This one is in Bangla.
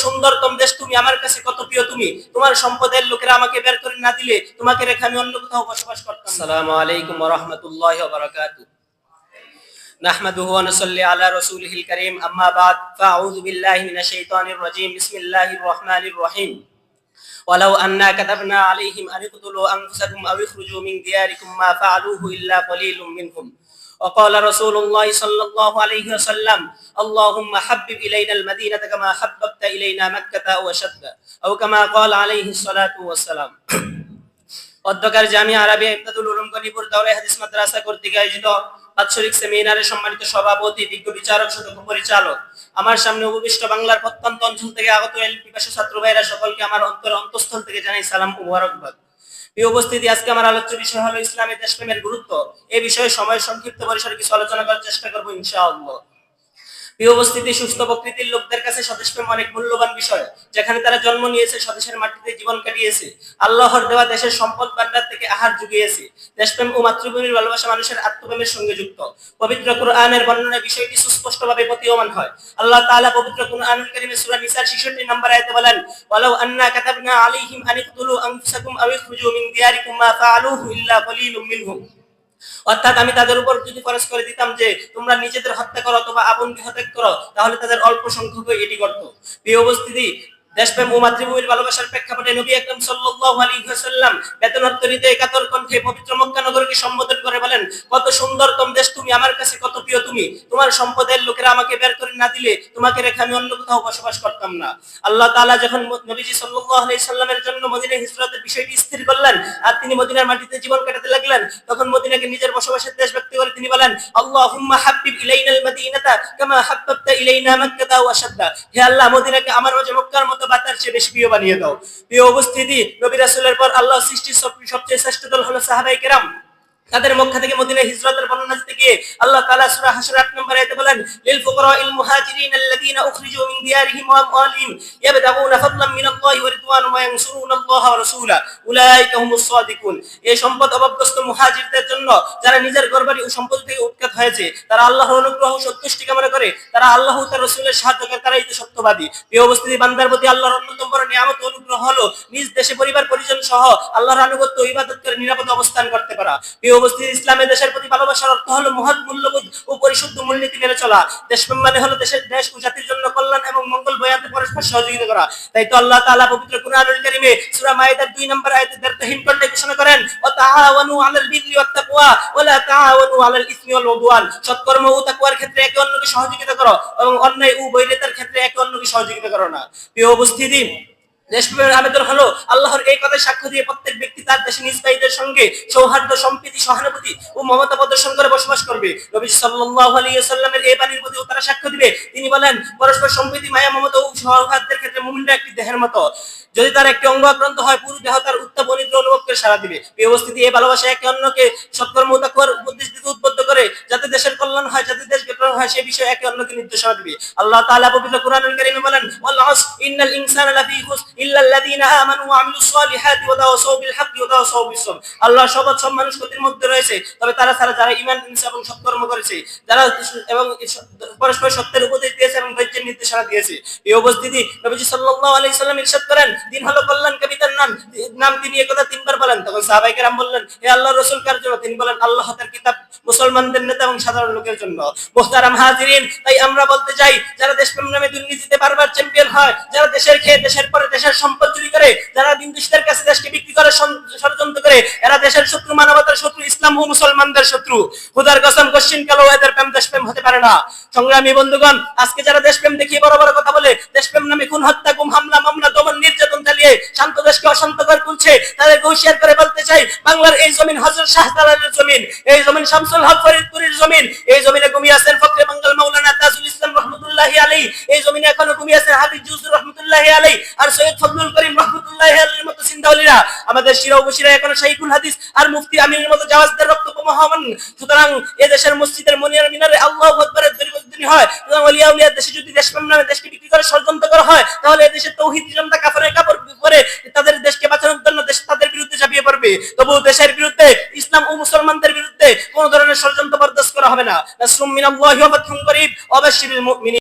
সুন্দরতম দেশ তুমি, আমার কাছে কত প্রিয় তুমি, তোমার সম্পদের লোকেরা আমাকে বের করে না দিলে তোমাকে রেখে আমি অন্য কোথাও বসবাস করতাম। আসসালামু আলাইকুম ওয়া রাহমাতুল্লাহি ওয়া বারাকাতুহু। নাহমাদুহু ওয়া নুসাল্লি আলা রাসূলিহিল কারীম, আম্মা বাদ, ফাআউযু বিল্লাহি মিনাশ শাইতানির রাজীম, বিসমিল্লাহির রহমানির রহিম। ওয়ালাউ আন্না কাতাবনা আলাইহিম আন ইকতুলু আনফুসাকুম আও ইখরুজু মিন দিয়ারিকুম মা ফাআলুহু ইল্লা ক্বালিলুম মিনহুম। وقال رسول الله صلى الله عليه وسلم اللهم حبب إلينا المدينة كما حببت إلينا مكة وشد أو كما قال عليه الصلاة والسلام। অধ্যকার জামিয়া আরাবিয়া ইবতাদুল উলুম গনিপুর দাওরায়ে হাদিস মাদ্রাসা কর্তৃক আয়োজিত বাৎসরিক সেমিনারে সম্মানিত সভাপতি, বিজ্ঞ বিচারক, সদস্য পরিচালক, আমার সামনে উপবিষ্ট বাংলার প্রত্যন্ত অঞ্চল থেকে আগত এলপি পিপাসু ছাত্র ভাইরা সকলকে আমার অন্তঃস্থল থেকে জানাই সালাম ও মুবারকবাদ। এই উপস্থিতি, আজকে আমার আলোচ্য বিষয় হলো ইসলামী দেশপ্রেমের গুরুত্ব। এই বিষয়ে সময় সংক্ষিপ্ত পরিসরে কিছু আলোচনা করার চেষ্টা করব ইনশাআল্লাহ। এই উপস্থিতি, সুস্থ প্রকৃতির লোকদের কাছে স্বদেশপ্রেম অনেক মূল্যবান বিষয়। যেখানে তারা জন্ম নিয়েছে, স্বদেশের মাটিতে জীবন কাটিয়েছে, আল্লাহর দেওয়া দেশের সম্পদ ভান্ডার থেকে আহার জুগিয়েছে, দেশপ্রেম ও মাতৃভূমির ভালোবাসা মানুষের আত্মপ্রেমের সঙ্গে যুক্ত। পবিত্র কুরআনের বর্ণনায় বিষয়টি সুস্পষ্টভাবে প্রতীয়মান হয়। আল্লাহ তাআলা পবিত্র কুরআনুল কারীমে সূরা নিসার 66 নম্বর আয়াতে বলেন, ওয়ালাউ আন্না কাতাবনা আলাইহিম আন ইকতুলু আনফুসাকুম আও ইখরুজু মিন দিয়ারিকুম মা ফাআলুহু ইল্লা ক্বালিলুম মিনহুম। অর্থাৎ আমি তাদের উপর যদি ফরজ করে দিতাম যে তোমরা নিজেদের হত্যা করো অথবা আপনকে হত্যা করো, তাহলে তাদের অল্প সংখ্যক এটি করত। প্রিয় উপস্থিতি, দেশপ্রেম ও মাতৃভূমির ভালোবাসার প্রেক্ষাপটে নবী আকরাম সাল্লাল্লাহু আলাইহি ওয়াসাল্লাম বেদনার্তরিত একাতর কণ্ঠে পবিত্র মক্কা নগরীকে সম্বোধন করে বলেন, কত সুন্দরতম দেশ তুমি, আমার কাছে কত প্রিয় তুমি, তোমার সম্পদের লোকেরা আমাকে বের করে না দিলে তোমাকে রেখে আমি অন্য কোথাও বসবাস করতাম না। আল্লাহ তাআলা যখন নবীজি সাল্লাল্লাহু আলাইহি সাল্লামের জন্য মদিনায় হিজরতের বিষয়টি স্থির করলেন আর তিনি মদিনার মাটিতে জীবন কাটাতে লাগলেন, তখন মদিনাকে নিজের বসবাসের দেশ ব্যক্ত করে তিনি বলেন, আল্লাহুম্মা হাব্বিব ইলাইনাল মাদিনাতা কামা হাব্বাবতা ইলাইনা মাক্কাতা ওয়া শাদ্দা। হে আল্লাহ, মদিনাকে আমার মাঝে মক্কার মতো বাতার চেয়ে বেশি প্রিয় বানিয়ে দাও। প্রিয় উপস্থিতি, নবী রাসূলের পর আল্লাহ সৃষ্টির সবচেয়ে শ্রেষ্ঠ দল হলো সাহাবায়ে কেরাম। তাদের মক্কা থেকে মদিনায় হিজরতের বর্ণনা দিতে গিয়ে আল্লাহ তাআলা সূরা হাশর 8 নম্বর আয়াতে বলেন, লিল ফুকারাইল মুহাজিরিন আল্লাযীনা উখরিজু মিন দিয়ারিহিম ওয়া আমওয়ালিহিম ইয়াবতাগুনা ফাদলাম মিনাল্লাহি ওয়া রিদওয়ানান ওয়া ইয়ানসুরুনাল্লাহা ওয়া রাসূলাহু উলাইকা হুমুস সাদিকুন। এই সম্পদ অভাবগ্রস্ত মুহাজিরদের জন্য, যারা নিজের ঘরবাড়ি ও সম্পদ থেকে উৎখাত হয়েছে, তারা আল্লাহর অনুগ্রহ ও সন্তুষ্টি কামনা করে, তারা আল্লাহ ও তার রাসূলের সাহায্য করে, তারাই তো সত্যবাদী। প্রিয় উপস্থিতি, বান্দার প্রতি আল্লাহর অন্যতম বড় নিয়ামত ও অনুগ্রহ হলো নিজ দেশে পরিবার পরিজন সহ আল্লাহর আনুগত্য ও ইবাদত করে নিরাপদে অবস্থান করতে পারা। প্রিয় উপস্থিতি, ইসলামের দেশের প্রতি ভালোবাসার অর্থ হলো মহৎ মূল্যবোধ ও পরিশুদ্ধ মূলনীতি মেনে চলা। দেশপ্রেম মানে হলো দেশের দেশ ও জাতির জন্য কল্যাণ এবং মঙ্গল বয়াতে পরস্পর সহযোগিতা করা। তাই তো আল্লাহ তাআলা পবিত্র কুরআনুল কারীমে সূরা মাইদার 2 নম্বর আয়াতে দ্বারতাহীন কণ্ঠে ঘোষণা করেন, ওয়া তাআওয়ানু আলাল বিররি ওয়াত তাকওয়া ওয়া লা তাআওয়ানু আলাল ইসমি ওয়াল উদওয়ান। সৎকর্ম ও তাকওয়ার ক্ষেত্রে একে অন্যকে সহযোগিতা করো এবং অন্যায় ও বৈরিতার ক্ষেত্রে একে অন্যকে সহযোগিতা করো না। প্রিয় উপস্থিতি, দেশপ্রেমের আবেদন হলো আল্লাহর এই কথায় সাক্ষ্য দিয়ে প্রত্যেক ব্যক্তি তার দেশে নিজ ভাইদের সঙ্গে সৌহার্দ্য, সম্প্রীতি, সহানুভূতি ও মমতা প্রদর্শন করে বসবাস করবে। নবী সাল্লাল্লাহু আলাইহি ওয়াসাল্লামের এই বাণীর প্রতি তারা সাক্ষ্য দিবে। তিনি বলেন, পরস্পর সম্প্রীতি, মায়া, মমতা ও সৌহার্দ্যের ক্ষেত্রে মুমিনরা একটি দেহের মতো। যদি তার একটি অঙ্গ আক্রান্ত হয়, পুরো দেহ তার উত্তাপ অনিদ্রা অনুভব করে সাড়া দিবে। এই অবস্থিতি, এই ভালোবাসা একে অন্যকে সৎকর্ম ও তাকওয়ার উপদেশ দিতে উদ্বুদ্ধ করে, যাতে দেশের কল্যাণ হয়, যাতে দেশ বিপ্লব হয়, সেই বিষয়ে একে অন্যকে নির্দেশনা দিবে। আল্লাহ তাআলা পবিত্র কুরআনুল কারীমে বলেন, ওয়াল আসর ইন্নাল ইনসানা লাফী খুসর ইল্লাল্লাযীনা আমানু ওয়া আমিলুস সালিহাতি ওয়া তাওয়াসাউ বিল হাক্কি ওয়া তাওয়াসাউ বিস সবর। আল্লাহর শপথ, সব মানুষ ক্ষতির মধ্যে রয়েছে, তবে তারা ছাড়া যারা ঈমান এনেছে এবং সৎকর্ম করেছে, যারা এবং পরস্পর সত্যের উপদেশ দিয়েছে এবং ধৈর্যের নির্দেশনা দিয়েছে। এই উপস্থিতি, নবীজি সাল্লাল্লাহু আলাইহি সাল্লাম ইরশাদ করেন, দিন হলো কল্যাণকামী তার নাম তিনি একথা তিনবার বলেন। তখন সাহাবায়ে কেরাম বললেন, হে আল্লাহর রাসূল, কার জন্য? তিনি বলেন, আল্লাহ তার কিতাব, মুসলমানদের নেতা এবং সাধারণ লোকের জন্য। মুহতারাম হাজিরিন, তাই আমরা বলতে চাই, যারা দেশপ্রেম নামে দুর্নীতিতে বারবার চ্যাম্পিয়ন হয়, যারা দেশের খেয়ে দেশের পরে দেশের সম্পদ চুরি করে, যারা বিদেশিদের কাছে দেশকে বিক্রি করে ষড়যন্ত্র করে, এরা দেশের শত্রু, মানবতার শত্রু, ইসলাম ও মুসলমানদের শত্রু। খোদার কসম, কোশ্চিন কালো এদের প্রেম দেশপ্রেম হতে পারে না। সংগ্রামী বন্ধুগণ, আজকে যারা দেশপ্রেম দেখিয়ে বড় বড় কথা বলে, দেশপ্রেম নামে খুন, হত্যা, গুম, হামলা, মামলা, দমন, নির্যাতন চালিয়ে শান্ত দেশকে অশান্ত করে তুলছে, তাদেরকে হুঁশিয়ার করে বলতে চাই, বাংলার এই জমিন হযরত শাহজালালের জমিন, এই জমিন শামসুল হক ফরিদপুরের জমিন, এই জমিনে ঘুমিয়ে আছেন ফখরে বাঙ্গাল মাওলানা তাজুল ইসলাম রাহমাতুল্লাহি আলাইহি, এই জমিনে এখনো ঘুমিয়ে আছেন হাফিজ জুসুর রাহমাতুল্লাহি আলাইহি আর সৈয়দ ফজলুল করিম রাহমাতুল্লাহি আলাইহির মতো সিন্দাওলিরা। আমাদের শিরা ও বশিরা এখনো শাইখুল হাদিস আর মুফতি আমিনের মতো জাওয়াজদের রক্ত প্রবাহমান। সুতরাং এই দেশের মসজিদের মনিয়ার মিনারে আল্লাহু আকবারের ধ্বনি হয়। সুতরাং ওলিয়া উলিয়ার দেশে যদি দেশপ্রেম নামে দেশকে বিক্রি করে ষড়যন্ত্র করা হয়, তাহলে এই দেশের তাওহীদি জনতা কাফেরের কাপড় পরে তাদের দেশকে বাঁচানোর জন্য দেশ তাদের বিরুদ্ধে ঝাঁপিয়ে পড়বে। তবু দেশের বিরুদ্ধে, ইসলাম ও মুসলমানদের বিরুদ্ধে কোন ধরনের ষড়যন্ত্র বরদাস্ত করা হবে না। নাসরুম মিনাল্লাহি ওয়া ফাতহুন করিব ওয়া বাশশিরিল মুমিনিন।